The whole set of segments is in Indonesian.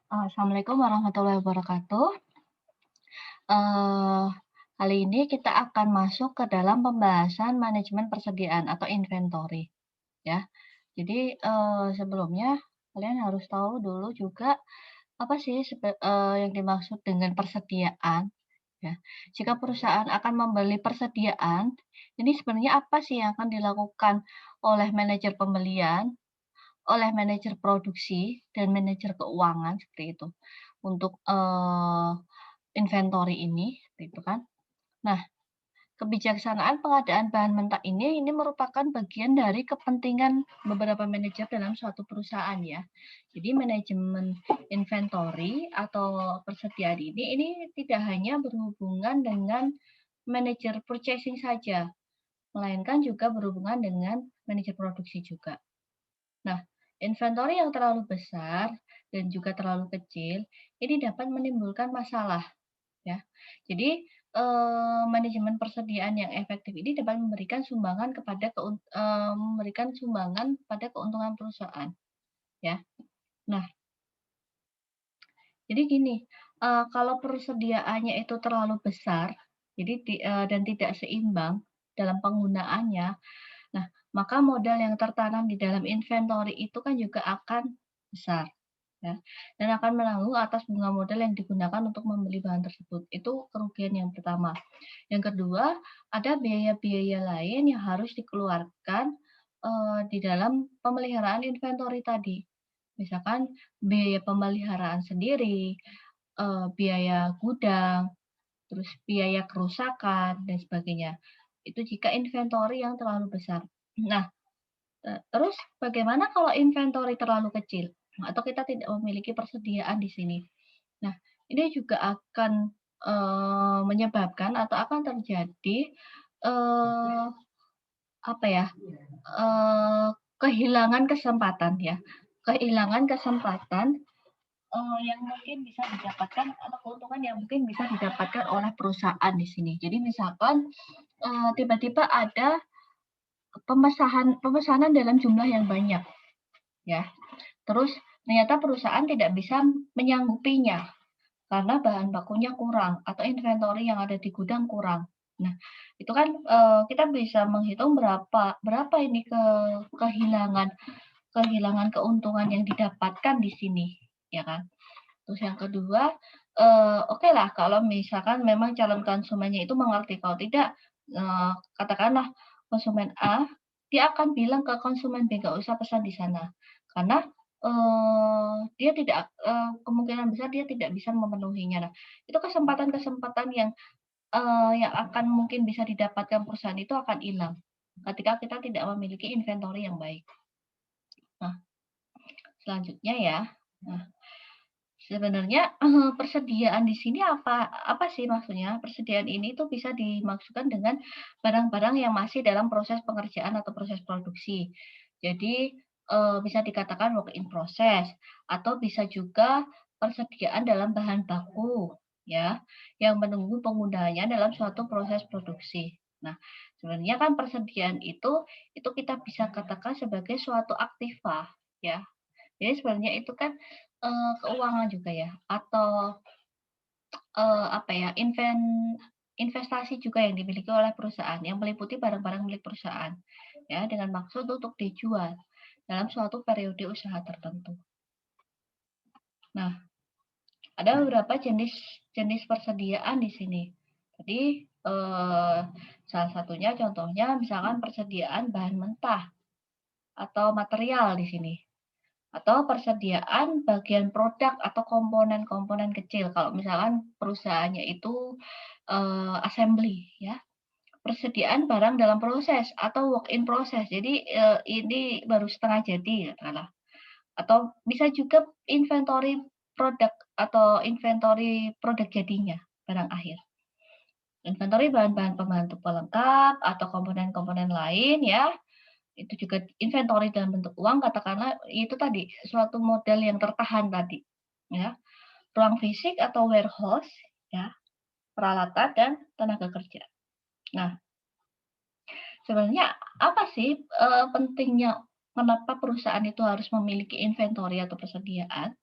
Assalamualaikum warahmatullahi wabarakatuh. Eee, Kali ini kita akan masuk ke dalam pembahasan manajemen persediaan atau inventory, ya. Jadi, sebelumnya kalian harus tahu dulu juga apa sih yang dimaksud dengan persediaan, ya. Jika perusahaan akan membeli persediaan, ini sebenarnya apa sih yang akan dilakukan oleh manajer pembelian, oleh manajer produksi, dan manajer keuangan, seperti itu. Untuk, inventory ini, gitu kan. Nah, kebijaksanaan pengadaan bahan mentah ini merupakan bagian dari kepentingan beberapa manajer dalam suatu perusahaan ya. Jadi manajemen inventory atau persediaan ini tidak hanya berhubungan dengan manajer purchasing saja, melainkan juga berhubungan dengan manajer produksi juga. Nah, inventory yang terlalu besar dan juga terlalu kecil ini dapat menimbulkan masalah ya. Jadi, manajemen persediaan yang efektif ini dapat memberikan sumbangan pada keuntungan perusahaan, ya. Nah, jadi gini, kalau persediaannya itu terlalu besar, jadi dan tidak seimbang dalam penggunaannya, nah, maka modal yang tertanam di dalam inventory itu kan juga akan besar. Ya, dan akan menanggung atas bunga modal yang digunakan untuk membeli bahan tersebut. Itu kerugian yang pertama. Yang kedua, ada biaya-biaya lain yang harus dikeluarkan di dalam pemeliharaan inventory tadi. Misalkan biaya pemeliharaan sendiri, biaya gudang, terus biaya kerusakan, dan sebagainya. Itu jika inventory yang terlalu besar. Nah, terus bagaimana kalau inventory terlalu kecil? Atau kita tidak memiliki persediaan di sini? Nah, ini juga akan, menyebabkan atau akan terjadi, eee, apa ya, eee, kehilangan kesempatan ya, kehilangan kesempatan, yang mungkin bisa didapatkan atau keuntungan yang mungkin bisa didapatkan oleh perusahaan di sini. Jadi misalkan, tiba-tiba ada pemesanan dalam jumlah yang banyak ya, terus ternyata perusahaan tidak bisa menyanggupinya. Karena bahan bakunya kurang atau inventory yang ada di gudang kurang. Nah, itu kan, kita bisa menghitung berapa berapa ini kehilangan kehilangan keuntungan yang didapatkan di sini, ya kan. Terus yang kedua, okelah kalau misalkan memang calon konsumennya itu mengerti, kalau tidak, katakanlah konsumen A, dia akan bilang ke konsumen B, "Nggak usah pesan di sana." Karena, dia tidak kemungkinan besar dia tidak bisa memenuhinya. Nah, itu kesempatan-kesempatan yang akan mungkin bisa didapatkan perusahaan itu akan hilang, ketika kita tidak memiliki inventory yang baik. Nah, selanjutnya ya, nah sebenarnya, persediaan di sini apa sih maksudnya? Persediaan ini tuh bisa dimaksudkan dengan barang-barang yang masih dalam proses pengerjaan atau proses produksi. Jadi, bisa dikatakan work in process atau bisa juga persediaan dalam bahan baku, ya, yang menunggu penggunaannya dalam suatu proses produksi. Nah, sebenarnya kan persediaan itu kita bisa katakan sebagai suatu aktiva, ya. Jadi sebenarnya itu kan, keuangan juga ya atau, apa ya, investasi juga yang dimiliki oleh perusahaan yang meliputi barang-barang milik perusahaan, ya dengan maksud untuk dijual dalam suatu periode usaha tertentu. Nah, ada beberapa jenis jenis persediaan di sini. Jadi, salah satunya contohnya misalkan persediaan bahan mentah atau material di sini. Atau persediaan bagian produk atau komponen-komponen kecil. Kalau misalkan perusahaannya itu, assembly ya. Persediaan barang dalam proses atau work in process. Jadi, ini baru setengah jadi katakanlah. Atau bisa juga inventory produk atau inventory produk jadinya, barang akhir. Inventory bahan-bahan pembantu pelengkap atau komponen-komponen lain ya. Itu juga inventory dalam bentuk uang katakanlah itu tadi, suatu modal yang tertahan tadi, ya. Ruang fisik atau warehouse, ya, peralatan dan tenaga kerja. Nah, sebenarnya apa sih, pentingnya kenapa perusahaan itu harus memiliki inventory atau persediaan?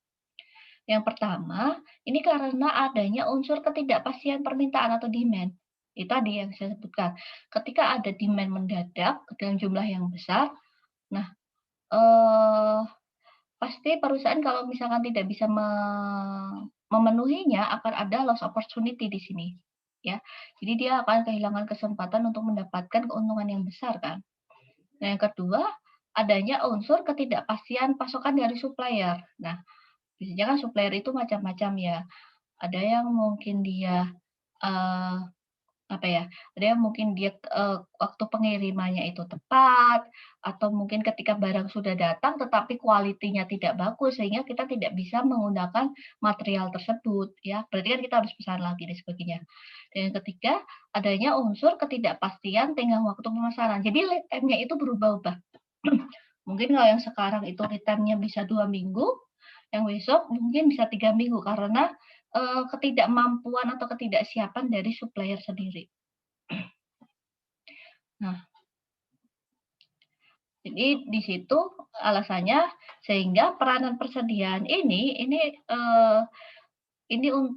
Yang pertama, ini karena adanya unsur ketidakpastian permintaan atau demand. Itu tadi yang saya sebutkan. Ketika ada demand mendadak dalam jumlah yang besar, nah, eee, pasti perusahaan kalau misalkan tidak bisa memenuhinya, akan ada loss opportunity di sini, ya. Jadi dia akan kehilangan kesempatan untuk mendapatkan keuntungan yang besar kan. Nah, yang kedua, adanya unsur ketidakpastian pasokan dari supplier. Nah, biasanya kan supplier itu macam-macam ya. Ada yang mungkin dia, eee, apa ya, ada yang mungkin dia, waktu pengirimannya itu tepat, atau mungkin ketika barang sudah datang tetapi kualitinya tidak bagus, sehingga kita tidak bisa menggunakan material tersebut ya, berarti kan kita harus pesan lagi dan sebagainya. Dan yang ketiga, adanya unsur ketidakpastian tenggang waktu pemesanan. Jadi lead time-nya itu berubah-ubah. Mungkin kalau yang sekarang itu lead time-nya bisa 2 minggu, yang besok mungkin bisa 3 minggu karena, ketidakmampuan atau ketidaksiapan dari supplier sendiri. Nah, jadi di situ alasannya sehingga peranan persediaan ini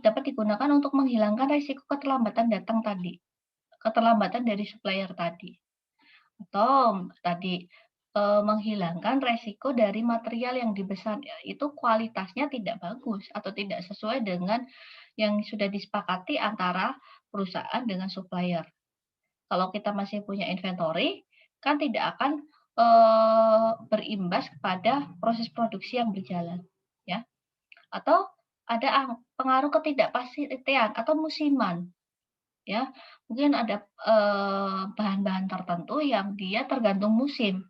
dapat digunakan untuk menghilangkan resiko keterlambatan datang tadi, keterlambatan dari supplier tadi. Atau tadi, menghilangkan resiko dari material yang dipesan itu kualitasnya tidak bagus atau tidak sesuai dengan yang sudah disepakati antara perusahaan dengan supplier. Kalau kita masih punya inventory, kan tidak akan, berimbas kepada proses produksi yang berjalan, ya. Atau ada pengaruh ketidakpastian atau musiman, ya. Mungkin ada, bahan-bahan tertentu yang dia tergantung musim.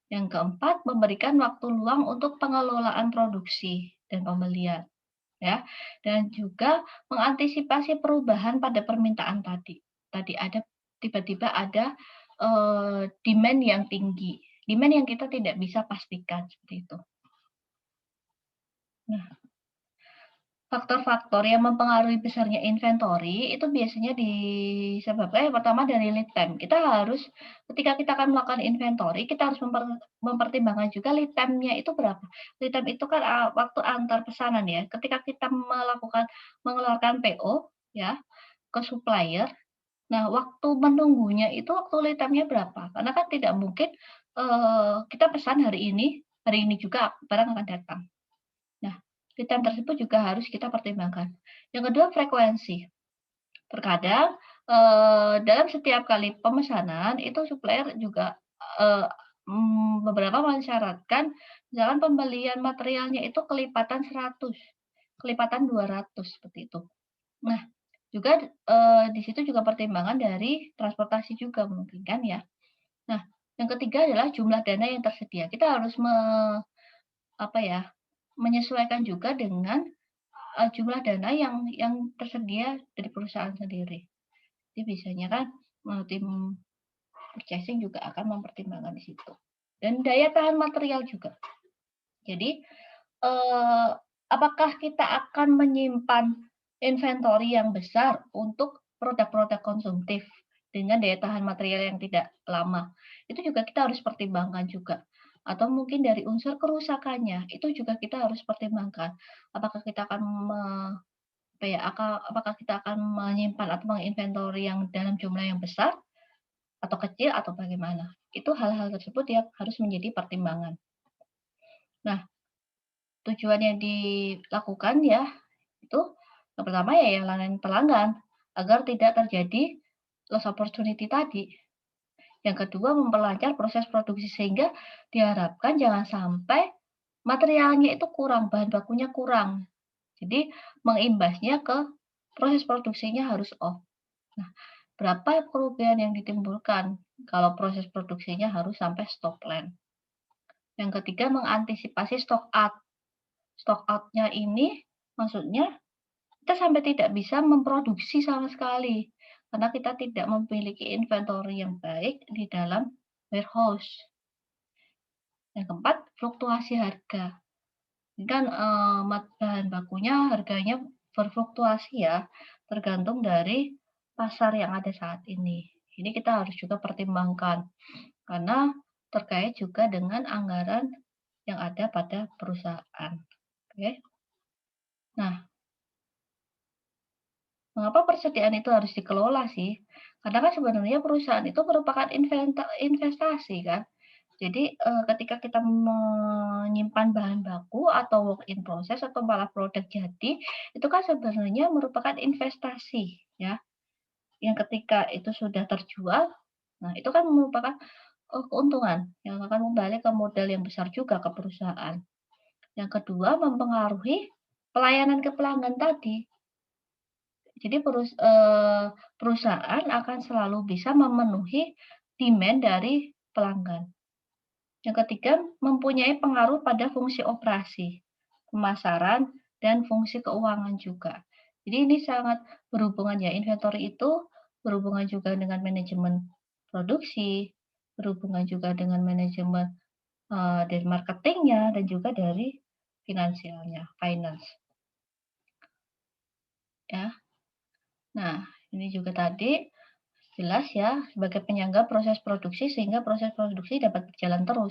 Yang keempat, memberikan waktu luang untuk pengelolaan produksi dan pembelian, ya. Dan juga mengantisipasi perubahan pada permintaan tadi. Tadi ada tiba-tiba ada, demand yang tinggi, demand yang kita tidak bisa pastikan, seperti itu. Nah, faktor-faktor yang mempengaruhi besarnya inventory itu biasanya disebabkan yang pertama dari lead time. Kita harus ketika kita akan melakukan inventory, kita harus mempertimbangkan juga lead time-nya itu berapa. Lead time itu kan, waktu antar pesanan ya. Ketika kita mengeluarkan PO ya, ke supplier, nah waktu menunggunya itu waktu lead time-nya berapa? Karena kan tidak mungkin, kita pesan hari ini juga barang akan datang. Nah, lead time tersebut juga harus kita pertimbangkan. Yang kedua frekuensi. Terkadang, dalam setiap kali pemesanan itu supplier juga, eee, beberapa mensyaratkan misalkan pembelian materialnya itu kelipatan 100, kelipatan 200 seperti itu. Nah, juga, di situ juga pertimbangan dari transportasi juga mungkin kan ya. Nah, yang ketiga adalah jumlah dana yang tersedia. Kita harus apa ya, menyesuaikan juga dengan jumlah dana yang tersedia dari perusahaan sendiri. Jadi biasanya kan, tim purchasing juga akan mempertimbangkan di situ. Dan daya tahan material juga. Jadi, eee, apakah kita akan menyimpan inventory yang besar untuk produk-produk konsumtif dengan daya tahan material yang tidak lama. Itu juga kita harus pertimbangkan juga. Atau mungkin dari unsur kerusakannya, itu juga kita harus pertimbangkan. Apakah kita akan apa ya, apakah kita akan menyimpan atau menginventory yang dalam jumlah yang besar atau kecil atau bagaimana? Itu hal-hal tersebut yang harus menjadi pertimbangan. Nah, tujuan yang dilakukan ya, itu yang pertama ya yang layanan pelanggan, agar tidak terjadi loss opportunity tadi. Yang kedua, memperlancar proses produksi sehingga diharapkan jangan sampai materialnya itu kurang, bahan bakunya kurang. Jadi mengimbasnya ke proses produksinya harus off. Nah, berapa kerugian yang ditimbulkan kalau proses produksinya harus sampai stop line. Yang ketiga, mengantisipasi stock out. Stock out-nya ini maksudnya kita sampai tidak bisa memproduksi sama sekali karena kita tidak memiliki inventory yang baik di dalam warehouse. Yang keempat, fluktuasi harga. Ini kan bahan bakunya harganya berfluktuasi ya, tergantung dari pasar yang ada saat ini. Ini kita harus juga pertimbangkan karena terkait juga dengan anggaran yang ada pada perusahaan. Oke. Nah, mengapa persediaan itu harus dikelola sih? Karena kan sebenarnya perusahaan itu merupakan investasi kan. Jadi, ketika kita menyimpan bahan baku atau work in process atau malah produk jadi, itu kan sebenarnya merupakan investasi ya, yang ketika itu sudah terjual, nah itu kan merupakan, keuntungan yang akan kembali ke modal yang besar juga ke perusahaan. Yang kedua mempengaruhi pelayanan ke pelanggan tadi. Jadi perusahaan akan selalu bisa memenuhi demand dari pelanggan. Yang ketiga, mempunyai pengaruh pada fungsi operasi, pemasaran, dan fungsi keuangan juga. Jadi ini sangat berhubungan ya, inventory itu berhubungan juga dengan manajemen produksi, berhubungan juga dengan manajemen dari marketingnya, dan juga dari finansialnya, finance. Ya. Nah, ini juga tadi jelas ya, sebagai penyangga proses produksi sehingga proses produksi dapat berjalan terus.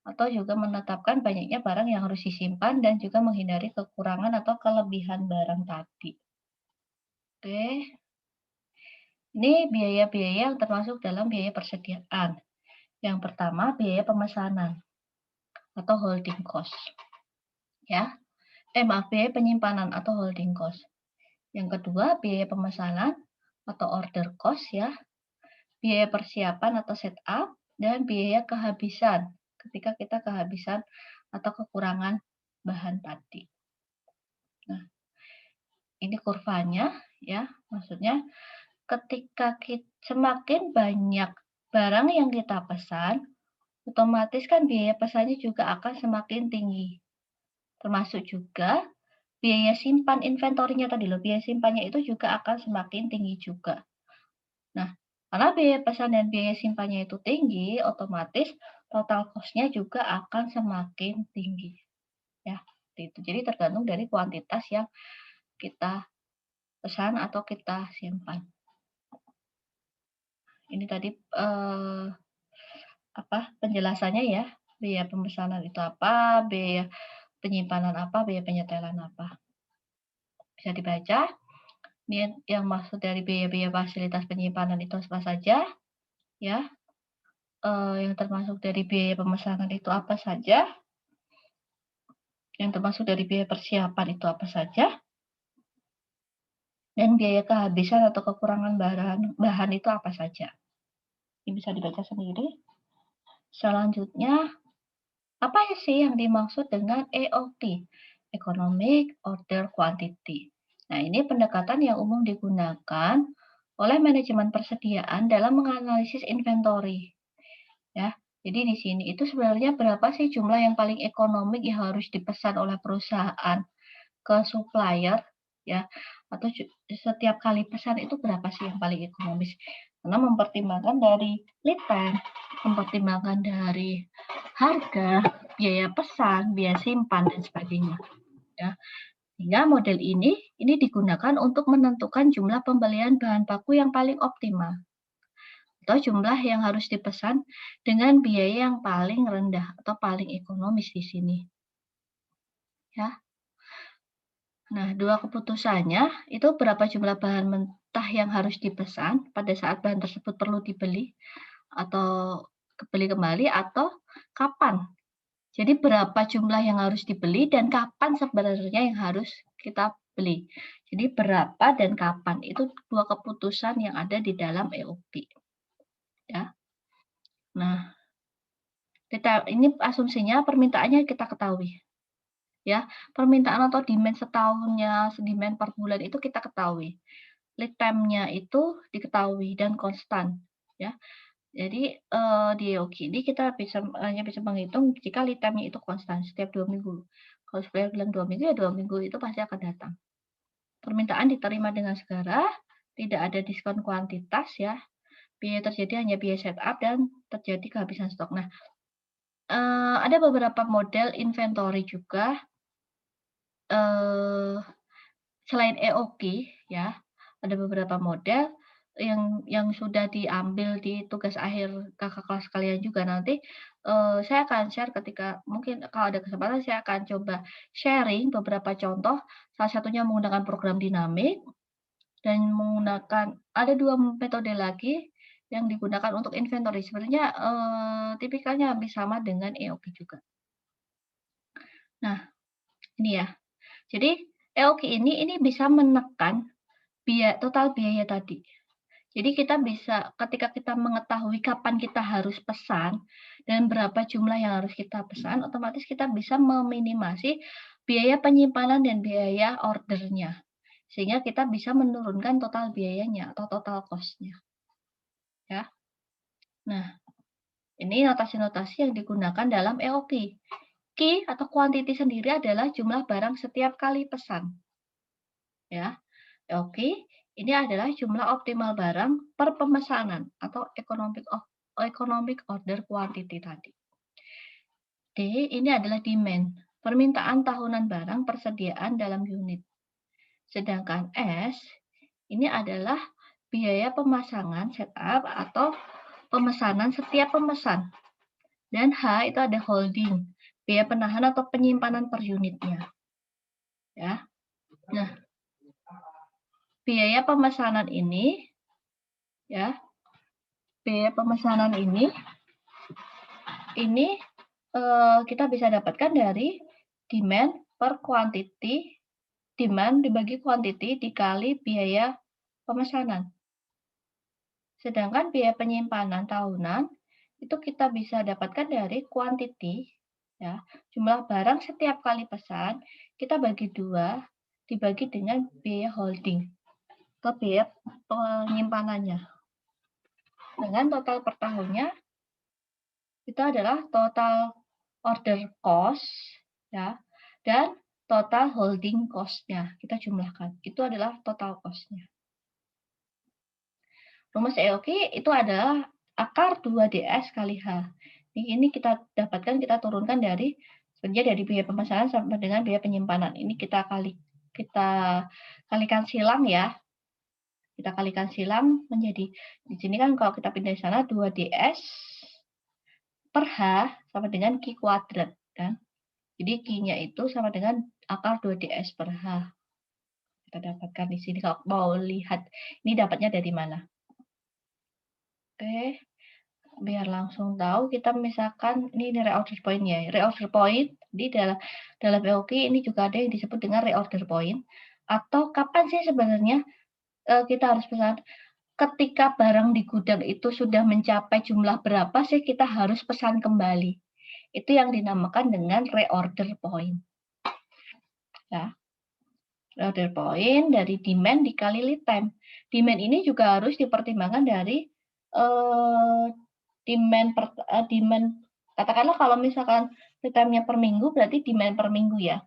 Atau juga menetapkan banyaknya barang yang harus disimpan dan juga menghindari kekurangan atau kelebihan barang tadi. Oke, ini biaya-biaya yang termasuk dalam biaya persediaan. Yang pertama, biaya pemesanan atau holding cost. Ya, maaf, biaya penyimpanan atau holding cost. Yang kedua, biaya pemesanan atau order cost ya, biaya persiapan atau setup, dan biaya kehabisan ketika kita kehabisan atau kekurangan bahan tadi. Nah, ini kurvanya ya, maksudnya ketika semakin banyak barang yang kita pesan, otomatis kan biaya pesannya juga akan semakin tinggi. Termasuk juga biaya simpan inventorinya tadi loh, biaya simpannya itu juga akan semakin tinggi juga. Nah, karena biaya pesan dan biaya simpannya itu tinggi, otomatis total cost-nya juga akan semakin tinggi. Ya, itu. Jadi tergantung dari kuantitas yang kita pesan atau kita simpan. Ini tadi penjelasannya ya, biaya pemesanan itu apa, biaya penyimpanan apa, biaya penyetelan apa. Bisa dibaca. Ini yang maksud dari biaya-biaya fasilitas penyimpanan itu apa saja, ya. Yang termasuk dari biaya pemesanan itu apa saja, yang termasuk dari biaya persiapan itu apa saja, dan biaya kehabisan atau kekurangan bahan itu apa saja. Ini bisa dibaca sendiri. Selanjutnya, apa sih yang dimaksud dengan EOQ? Economic Order Quantity. Nah, ini pendekatan yang umum digunakan oleh manajemen persediaan dalam menganalisis inventory. Ya, jadi di sini itu sebenarnya berapa sih jumlah yang paling ekonomik yang harus dipesan oleh perusahaan ke supplier, ya, atau setiap kali pesan itu berapa sih yang paling ekonomis? Karena mempertimbangkan dari lead time, mempertimbangkan dari harga, biaya pesan, biaya simpan, dan sebagainya. Ya. Sehingga model ini digunakan untuk menentukan jumlah pembelian bahan baku yang paling optimal atau jumlah yang harus dipesan dengan biaya yang paling rendah atau paling ekonomis di sini. Ya. Nah, dua keputusannya itu berapa jumlah bahan mentah yang harus dipesan pada saat bahan tersebut perlu dibeli atau beli kembali atau kapan. Jadi berapa jumlah yang harus dibeli dan kapan sebenarnya yang harus kita beli. Jadi berapa dan kapan itu dua keputusan yang ada di dalam EOP. Ya. Nah, ini asumsinya permintaannya kita ketahui. Ya, permintaan atau demand setahunnya, demand per bulan itu kita ketahui. Lead time-nya itu diketahui dan konstan, ya. Jadi, di EOQ ini kita hanya bisa menghitung jika lead time-nya itu konstan setiap 2 minggu. Kalau supplier bilang 2 minggu, ya 2 minggu itu pasti akan datang. Permintaan diterima dengan segera, tidak ada diskon kuantitas ya, biaya terjadi hanya biaya setup dan terjadi kehabisan stok. Nah, ada beberapa model inventory juga, eee selain EOQ ya, ada beberapa model yang sudah diambil di tugas akhir kakak kelas kalian juga nanti, saya akan share ketika mungkin kalau ada kesempatan saya akan coba sharing beberapa contoh, salah satunya menggunakan program dinamik dan menggunakan ada 2 metode lagi yang digunakan untuk inventory. Sebenarnya, tipikalnya hampir sama dengan EOQ juga. Nah, ini ya. Jadi EOQ ini bisa menekan total biaya tadi. Jadi kita bisa ketika kita mengetahui kapan kita harus pesan dan berapa jumlah yang harus kita pesan, otomatis kita bisa meminimasi biaya penyimpanan dan biaya ordernya. Sehingga kita bisa menurunkan total biayanya atau total cost-nya. Ya. Nah, ini notasi-notasi yang digunakan dalam EOQ. Key atau quantity sendiri adalah jumlah barang setiap kali pesan. Ya. Oke, ini adalah jumlah optimal barang per pemesanan atau economic order quantity tadi. D, ini adalah demand, permintaan tahunan barang persediaan dalam unit. Sedangkan S, ini adalah biaya pemasangan setup atau pemesanan setiap pemesan. Dan H itu ada holding, biaya penahan atau penyimpanan per unitnya. Ya. Nah, biaya pemesanan ini ya, biaya pemesanan ini kita bisa dapatkan dari demand per quantity, demand dibagi quantity dikali biaya pemesanan. Sedangkan biaya penyimpanan tahunan itu kita bisa dapatkan dari quantity, ya, jumlah barang setiap kali pesan kita bagi 2 dibagi dengan biaya holding atau biaya penyimpanannya. Dengan total per tahunnya itu adalah total order cost, ya, dan total holding cost-nya. Kita jumlahkan. Itu adalah total cost-nya. Rumus EOQ itu adalah akar 2DS kali H. Ini kita dapatkan, kita turunkan dari sebenarnya dari biaya pemesanan sampai dengan biaya penyimpanan. Ini kita kalikan silang ya. Kita kalikan silang menjadi, di sini kan kalau kita pindah di sana 2DS per H sama dengan Q kuadrat. Kan? Jadi Q-nya itu sama dengan akar 2DS per H. Kita dapatkan di sini. Kalau mau lihat, ini dapatnya dari mana? Oke, biar langsung tahu, kita misalkan, ini reorder point ya. Reorder point, di dalam EOQ ini juga ada yang disebut dengan reorder point. Atau kapan sih sebenarnya kita harus pesan? Ketika barang di gudang itu sudah mencapai jumlah berapa sih kita harus pesan kembali. Itu yang dinamakan dengan reorder point. Ya. Reorder point dari demand dikali lead time. Demand ini juga harus dipertimbangkan dari demand, katakanlah kalau misalkan lead time-nya per minggu, berarti demand per minggu ya.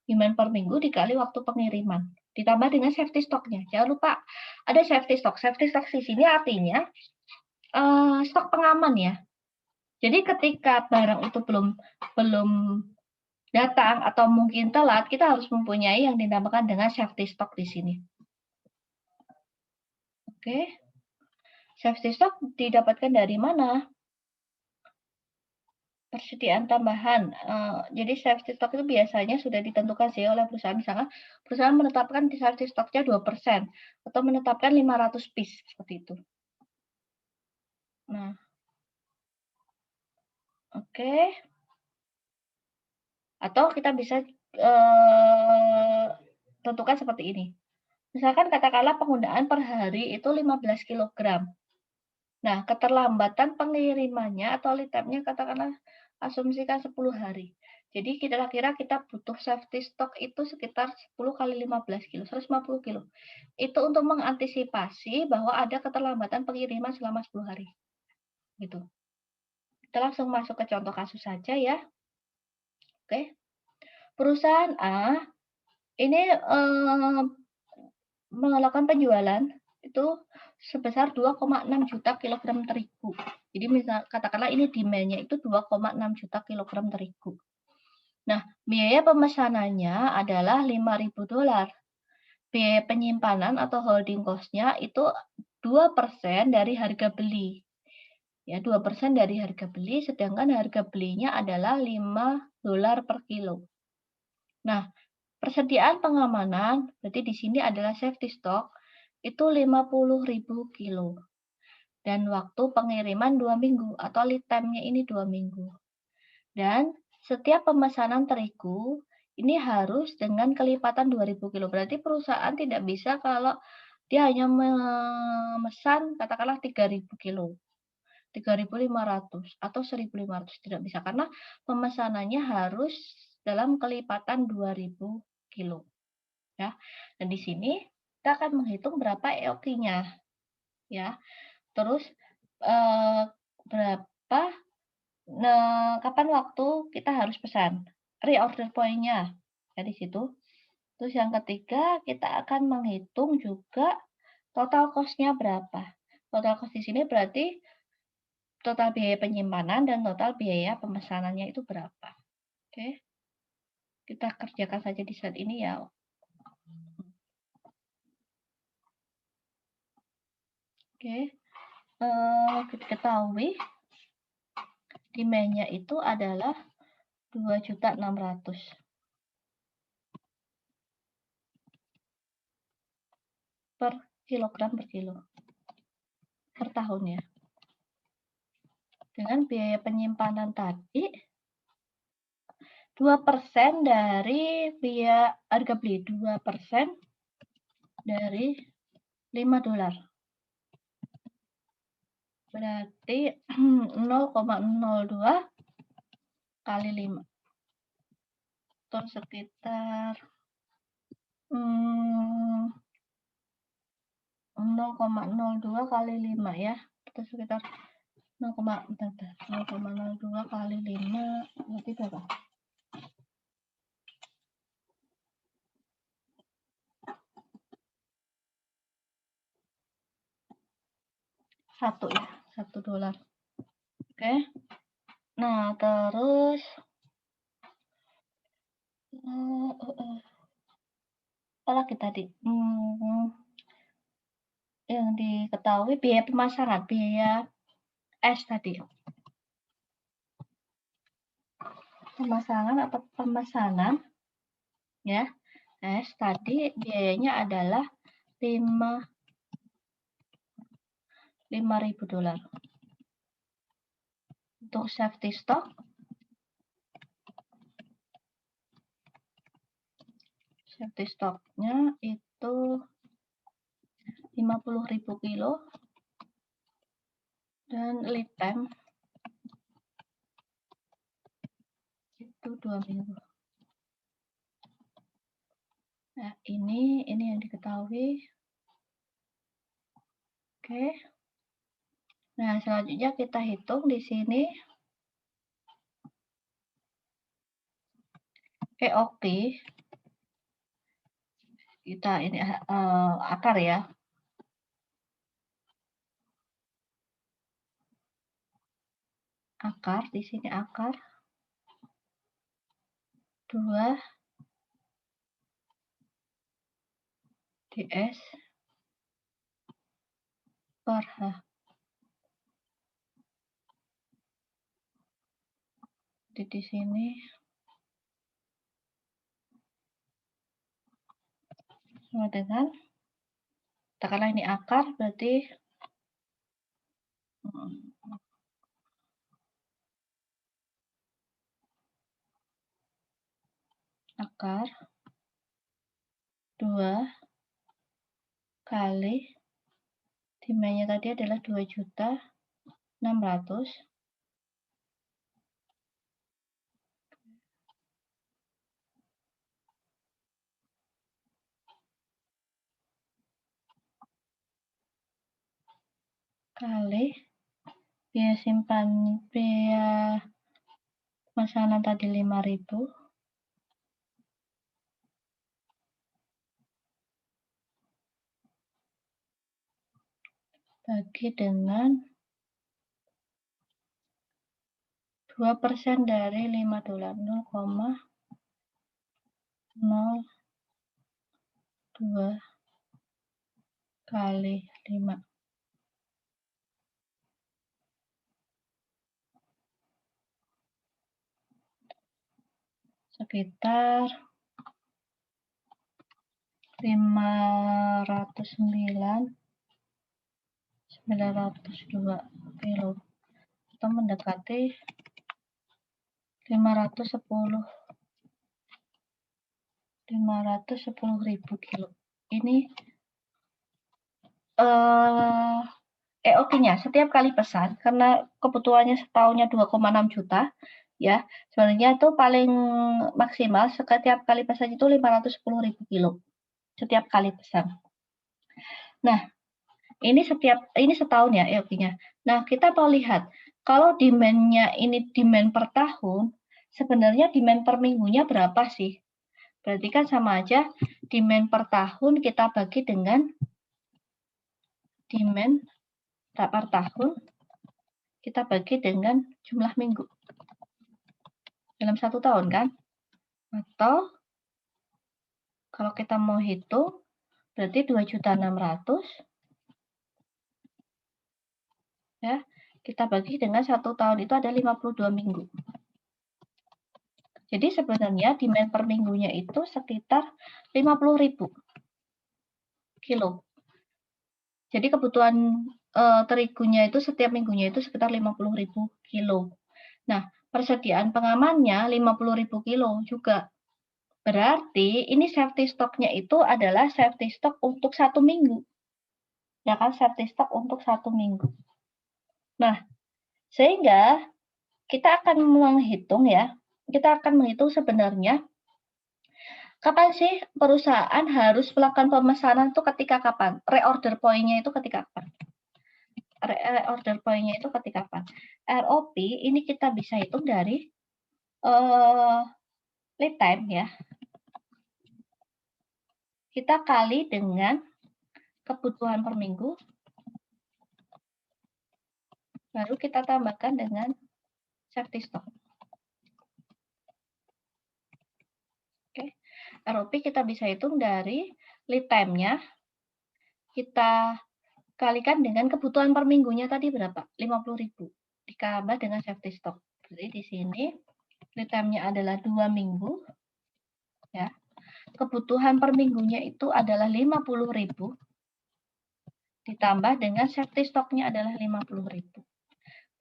Demand per minggu dikali waktu pengiriman. Ditambah dengan safety stock-nya. Jangan lupa ada safety stock. Safety stock di sini artinya stok pengaman ya. Jadi ketika barang itu belum datang atau mungkin telat, kita harus mempunyai yang dinamakan dengan safety stock di sini. Oke. Safety stock didapatkan dari mana? Persediaan tambahan. Jadi safety stock itu biasanya sudah ditentukan sih oleh perusahaan. Misalkan perusahaan menetapkan di safety stock-nya 2% atau menetapkan 500 piece seperti itu. Nah, oke. Atau kita bisa tentukan seperti ini. Misalkan katakanlah penggunaan per hari itu 15 kg. Nah, keterlambatan pengirimannya atau lead time-nya katakanlah asumsikan 10 hari. Jadi kira-kira kita butuh safety stock itu sekitar 10 kali 15 kilo, 150 kilo. Itu untuk mengantisipasi bahwa ada keterlambatan pengiriman selama 10 hari. Gitu. Kita langsung masuk ke contoh kasus saja ya. Oke. Perusahaan A ini melakukan penjualan itu sebesar 2,6 juta kilogram terigu. Jadi katakanlah ini demand-nya itu 2,6 juta kilogram terigu. Nah, biaya pemesanannya adalah $5.000. Biaya penyimpanan atau holding cost-nya itu 2% dari harga beli. Ya, 2% dari harga beli, sedangkan harga belinya adalah $5 per kilo. Nah, persediaan pengamanan, berarti di sini adalah safety stock, itu 50.000 kilo. Dan waktu pengiriman 2 minggu, atau lead time-nya ini 2 minggu. Dan setiap pemesanan terigu, ini harus dengan kelipatan 2.000 kilo. Berarti perusahaan tidak bisa kalau dia hanya memesan katakanlah 3.000 kilo. 3.500 atau 1.500 tidak bisa karena pemesanannya harus dalam kelipatan 2.000 kilo ya. Dan di sini kita akan menghitung berapa EOQ-nya ya. Terus berapa kapan waktu kita harus pesan, reorder point-nya ya di situ. Terus yang ketiga kita akan menghitung juga total cost-nya berapa. Total cost di sini berarti total biaya penyimpanan dan total biaya pemesanannya itu berapa. Oke. Kita kerjakan saja di saat ini ya. Oke. Kita ketahui demand-nya itu adalah 2.600.000 per kilogram per kilo per tahun ya. Dengan biaya penyimpanan tadi 2% dari biaya harga beli, 2% dari $5. Berarti 0,02 kali 5. Itu sekitar 0,02 kali 5 ya. Itu sekitar 0,02 kali 5 berarti berapa? 1 ya, $1. Oke. Nah, terus apa lagi tadi? Yang diketahui biaya pemasaran, biaya S tadi. Pemasaran atau pemesanan ya. S tadi biayanya adalah $5.000. Untuk safety stock stoknya itu 50.000 kilo dan lead time itu 2 minggu. Nah, ini yang diketahui. Oke. Nah, selanjutnya kita hitung di sini EOQ. Kita ini akar ya. Akar di sini akar 2 DS per H. Jadi di sini sama dengan katakanlah ini akar berarti akar 2 kali demand-nya tadi adalah 2.600.000 kali biaya pemesanan tadi 5.000 bagi dengan 2% dari $5, 0,02 kali 5. sekitar 509.902 kilo atau mendekati 510.000 kilo. Ini EOQ-nya setiap kali pesan, karena kebutuhannya setahunnya 2,6 juta, ya sebenarnya itu paling maksimal setiap kali pesan itu 510.000 kilo setiap kali pesan. Nah, ini setahun ya EOQ-nya. Nah, kita mau lihat kalau demand-nya ini demand per tahun, sebenarnya demand per minggunya berapa sih? Berarti kan sama aja demand per tahun kita bagi dengan demand per tahun kita bagi dengan jumlah minggu dalam 1 tahun kan? Atau kalau kita mau hitung berarti 2.600.000 ya. Kita bagi dengan 1 tahun itu ada 52 minggu. Jadi sebenarnya demand per minggunya itu sekitar 50.000 kilo. Jadi kebutuhan terigunya itu setiap minggunya itu sekitar 50.000 kilo. Nah, persediaan pengamannya 50.000 kilo juga. Berarti ini safety stock-nya itu adalah safety stock untuk 1 minggu. Ya kan, safety stock untuk 1 minggu. Nah, sehingga kita akan menghitung ya, kita akan menghitung sebenarnya kapan sih perusahaan harus melakukan pemesanan itu ketika kapan? Reorder point-nya itu ketika kapan? Reorder point-nya itu ketika kapan? ROP ini kita bisa hitung dari lead time ya. Kita kali dengan kebutuhan per minggu, baru kita tambahkan dengan safety stock. Oke, ROP kita bisa hitung dari lead time-nya, kita kalikan dengan kebutuhan per minggunya tadi berapa? 50.000 ditambah dengan safety stock. Jadi di sini lead time-nya adalah 2 minggu. Ya. Kebutuhan per minggunya itu adalah 50.000 ditambah dengan safety stock-nya adalah 50.000.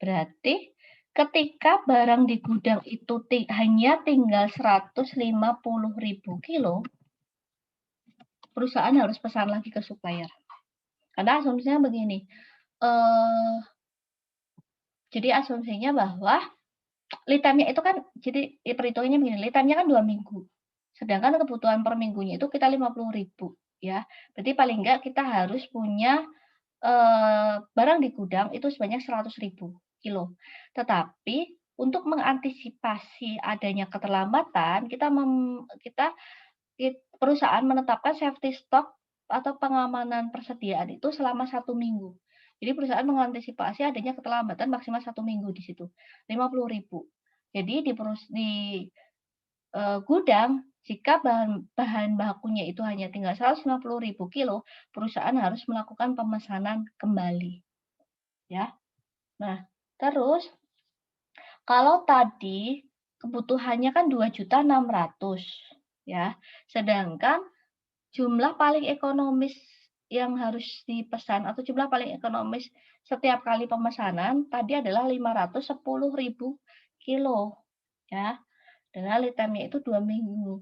Berarti ketika barang di gudang itu hanya tinggal 150.000 kilo, perusahaan harus pesan lagi ke supplier. Karena asumsinya begini, jadi asumsinya bahwa lead time-nya itu kan, jadi perhitungannya begini, lead time-nya kan 2 minggu. Sedangkan kebutuhan per minggunya itu kita 50.000 ya. Berarti paling enggak kita harus punya barang di gudang itu sebanyak 100.000 kilo. Tetapi untuk mengantisipasi adanya keterlambatan, perusahaan menetapkan safety stock atau pengamanan persediaan itu selama 1 minggu. Jadi perusahaan mengantisipasi adanya keterlambatan maksimal 1 minggu di situ, 50.000. Jadi di gudang, jika bahan bakunya itu hanya tinggal 150.000 kilo, perusahaan harus melakukan pemesanan kembali. Ya. Nah, terus kalau tadi kebutuhannya kan 2.600.000 ya. Sedangkan jumlah paling ekonomis yang harus dipesan atau jumlah paling ekonomis setiap kali pemesanan tadi adalah 510.000 kilo ya. Dengan lead time-nya itu 2 minggu.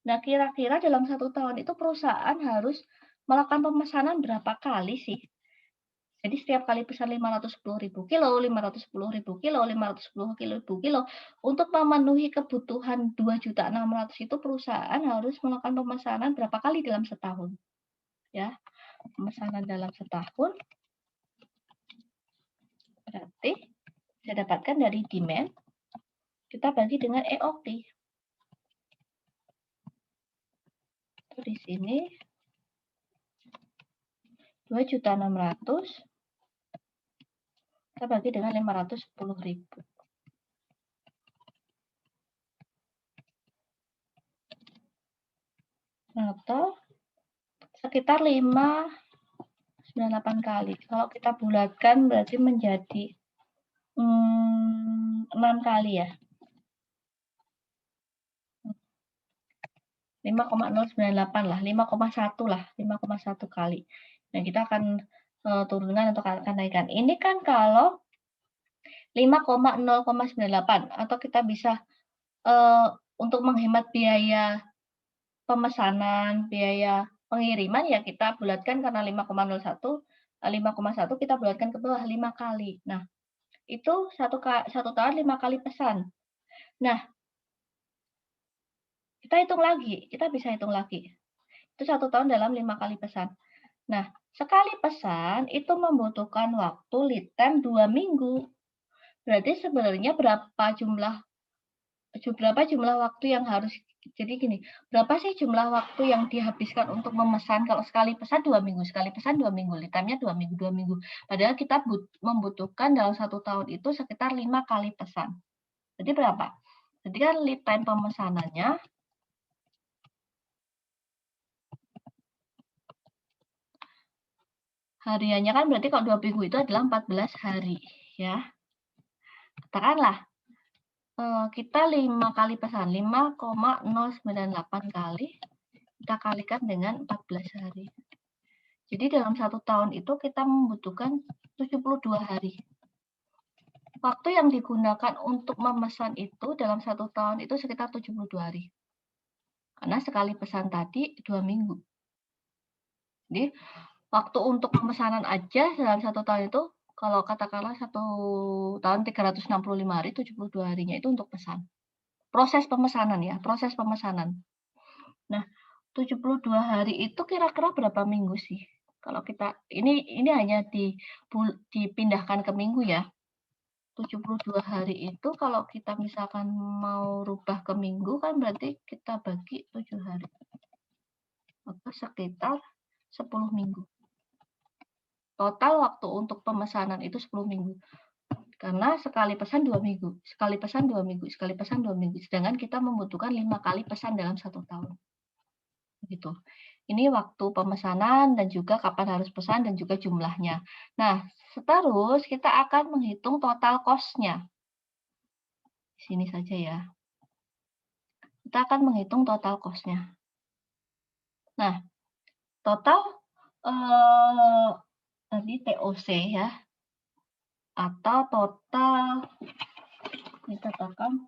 Nah, kira-kira dalam 1 tahun itu perusahaan harus melakukan pemesanan berapa kali sih? Jadi setiap kali pesan 510.000 kilo, 510.000 kilo, 510.000 kilo, untuk memenuhi kebutuhan 2.600.000 itu perusahaan harus melakukan pemesanan berapa kali dalam setahun? Ya, pemesanan dalam setahun berarti saya dapatkan dari demand, kita bagi dengan EOQ. Itu di sini 2.600.000 kita bagi dengan 510.000. Atau sekitar 598 kali. Kalau kita bulatkan berarti menjadi 6 kali ya. 5,098 lah, 5,1 lah, 5,1 kali. Nah, kita akan turunkan atau akan naikkan. Ini kan kalau 5,098 atau kita bisa untuk menghemat biaya pemesanan, biaya pengiriman ya kita bulatkan karena 5,01, 5,1 kita bulatkan ke bawah 5 kali. Nah, itu satu tahun 5 kali pesan. Nah, kita bisa hitung lagi. Itu 1 tahun dalam 5 kali pesan. Nah, sekali pesan itu membutuhkan waktu lead time 2 minggu. Berarti sebenarnya berapa jumlah waktu yang harus, jadi gini, berapa sih jumlah waktu yang dihabiskan untuk memesan kalau sekali pesan 2 minggu, sekali pesan 2 minggu, lead time-nya 2 minggu, 2 minggu. Padahal kita membutuhkan dalam 1 tahun itu sekitar 5 kali pesan. Jadi berapa? Jadi kan lead time pemesanannya hariannya kan berarti kalau 2 minggu itu adalah 14 hari, ya. Katakanlah kita 5 kali pesan, 5,098 kali kita kalikan dengan 14 hari. Jadi dalam 1 tahun itu kita membutuhkan 72 hari. Waktu yang digunakan untuk memesan itu dalam 1 tahun itu sekitar 72 hari. Karena sekali pesan tadi 2 minggu. Jadi waktu untuk pemesanan aja dalam 1 tahun itu, kalau katakanlah 1 tahun 365 hari, 72 harinya itu untuk pesan. Proses pemesanan ya, proses pemesanan. Nah, 72 hari itu kira-kira berapa minggu sih? Kalau kita ini hanya dipindahkan ke minggu ya. 72 hari itu kalau kita misalkan mau rubah ke minggu kan berarti kita bagi 7 hari. Maka sekitar 10 minggu. Total waktu untuk pemesanan itu 10 minggu. Karena sekali pesan 2 minggu, sekali pesan 2 minggu, sekali pesan 2 minggu. Sedangkan kita membutuhkan 5 kali pesan dalam 1 tahun. Gitu. Ini waktu pemesanan dan juga kapan harus pesan dan juga jumlahnya. Nah, terus kita akan menghitung total cost-nya. Di sini saja ya. Kita akan menghitung total cost-nya. Nah, total tadi TOC ya. Atau total, kita katakan,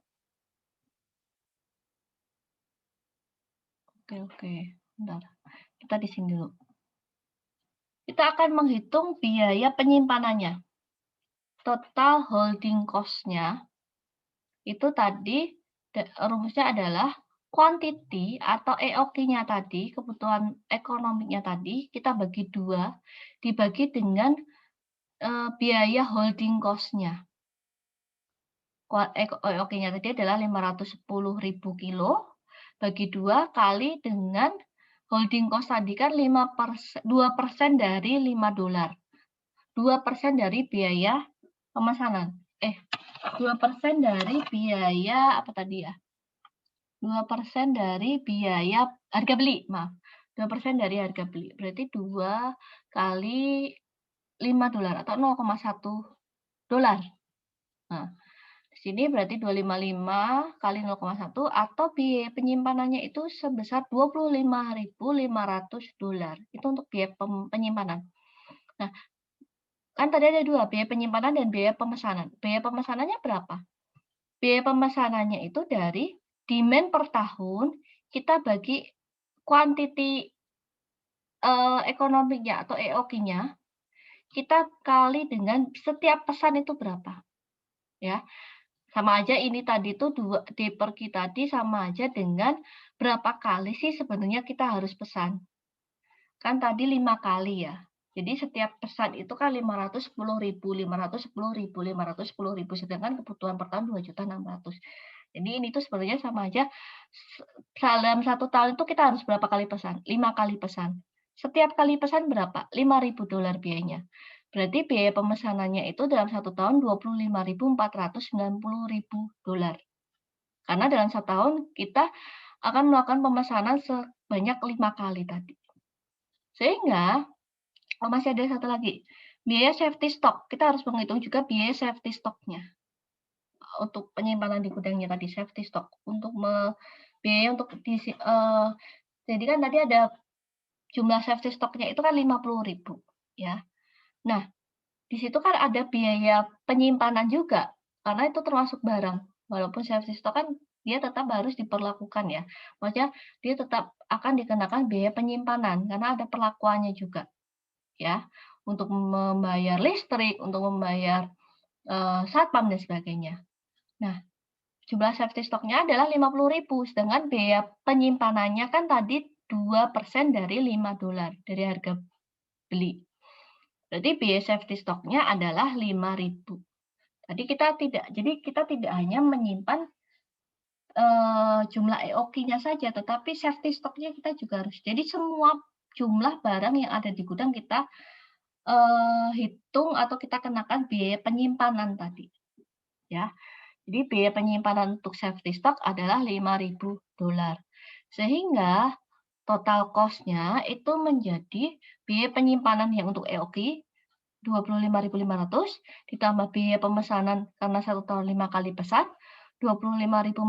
oke, bentar. Kita di sini dulu. Kita akan menghitung biaya penyimpanannya. Total holding cost-nya itu tadi rumusnya adalah quantity atau EOQ-nya tadi, kebutuhan ekonominya tadi, kita bagi 2, dibagi dengan biaya holding cost-nya. EOQ-nya tadi adalah 510.000 kilo, bagi 2 kali dengan holding cost tadi kan 2% dari $5. 2% dari biaya pemesanan. 2% dari biaya apa tadi ya? 2% dari biaya harga beli, maaf. 2% dari harga beli. Berarti 2 kali $5 atau $0,1. Nah, di sini berarti 255 kali 0,1 atau biaya penyimpanannya itu sebesar $25.500. Itu untuk biaya penyimpanan. Nah, kan tadi ada 2, biaya penyimpanan dan biaya pemesanan. Biaya pemesanannya berapa? Biaya pemesanannya itu dari demand per tahun, kita bagi quantity ekonominya atau EOQ-nya, kita kali dengan setiap pesan itu berapa. Ya, sama aja ini tadi tuh di pergi tadi sama aja dengan berapa kali sih sebenarnya kita harus pesan. Kan tadi 5 kali ya. Jadi setiap pesan itu kan 510.000, 510.000, 510.000, sedangkan kebutuhan per tahun 2.600.000. Jadi ini tuh sebenarnya sama aja dalam 1 tahun itu kita harus berapa kali pesan? 5 kali pesan. Setiap kali pesan berapa? $5.000 biayanya. Berarti biaya pemesanannya itu dalam 1 tahun $25.490.000. Karena dalam 1 tahun kita akan melakukan pemesanan sebanyak 5 kali tadi. Sehingga masih ada satu lagi, biaya safety stock. Kita harus menghitung juga biaya safety stock-nya. Untuk penyimpanan di gudangnya tadi, safety stock. Untuk biaya untuk jadi kan tadi ada jumlah safety stock-nya itu kan 50.000 ya. Nah, di situ kan ada biaya penyimpanan juga, karena itu termasuk barang. Walaupun safety stock kan dia tetap harus diperlakukan ya. Maksudnya dia tetap akan dikenakan biaya penyimpanan karena ada perlakuannya juga ya. Untuk membayar listrik, untuk membayar satpam dan sebagainya. Nah, jumlah safety stock-nya adalah 50.000, sedangkan biaya penyimpanannya kan tadi 2% dari $5 dari harga beli. Berarti biaya safety stock-nya adalah 5.000. Jadi kita tidak hanya menyimpan jumlah EOQ-nya saja, tetapi safety stock-nya kita juga harus. Jadi semua jumlah barang yang ada di gudang kita hitung atau kita kenakan biaya penyimpanan tadi, ya. Jadi biaya penyimpanan untuk safety stock adalah $5.000. Sehingga total cost-nya itu menjadi biaya penyimpanan yang untuk EOQ 25.500 ditambah biaya pemesanan karena 1 tahun 5 kali pesan, $25.490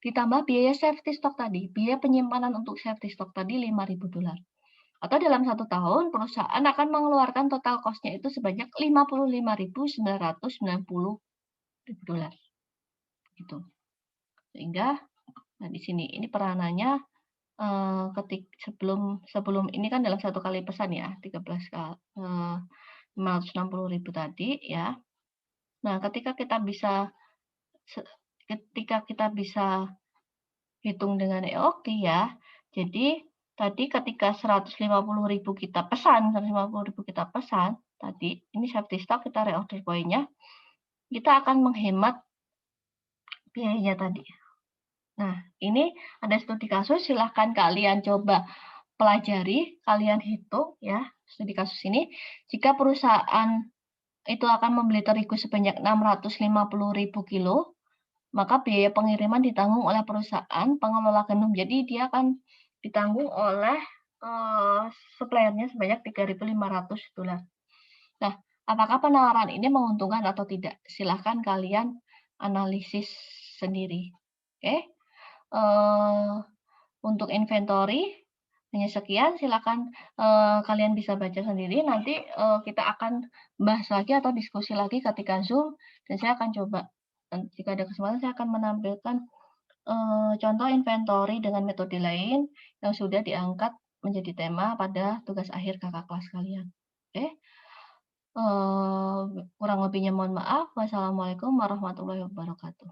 ditambah biaya safety stock tadi, biaya penyimpanan untuk safety stock tadi $5.000. Atau dalam 1 tahun perusahaan akan mengeluarkan total cost-nya itu sebanyak $55.990 gitu. Sehingga nah di sini ini peranannya sebelum ini kan dalam 1 kali pesan ya, 13 kali 560.000 tadi ya. Nah, ketika kita bisa hitung dengan EOQ ya, jadi tadi ketika 150.000 kita pesan tadi, ini safety stock kita reorder poinnya, kita akan menghemat biayanya tadi. Nah, ini ada studi kasus, silahkan kalian coba pelajari, kalian hitung ya, studi kasus ini. Jika perusahaan itu akan membeli terigu sebanyak 650.000 kilo, maka biaya pengiriman ditanggung oleh perusahaan pengelola gandum. Jadi dia akan ditanggung oleh suppliernya sebanyak $3.500. Nah, apakah penawaran ini menguntungkan atau tidak? Silahkan kalian analisis sendiri. Oke. Untuk inventory hanya sekian, silakan kalian bisa baca sendiri. Nanti kita akan bahas lagi atau diskusi lagi ketika Zoom, dan saya akan coba, dan jika ada kesempatan saya akan menampilkan contoh inventory dengan metode lain yang sudah diangkat menjadi tema pada tugas akhir kakak kelas kalian. Oke, kurang lebihnya mohon maaf. Wassalamualaikum warahmatullahi wabarakatuh.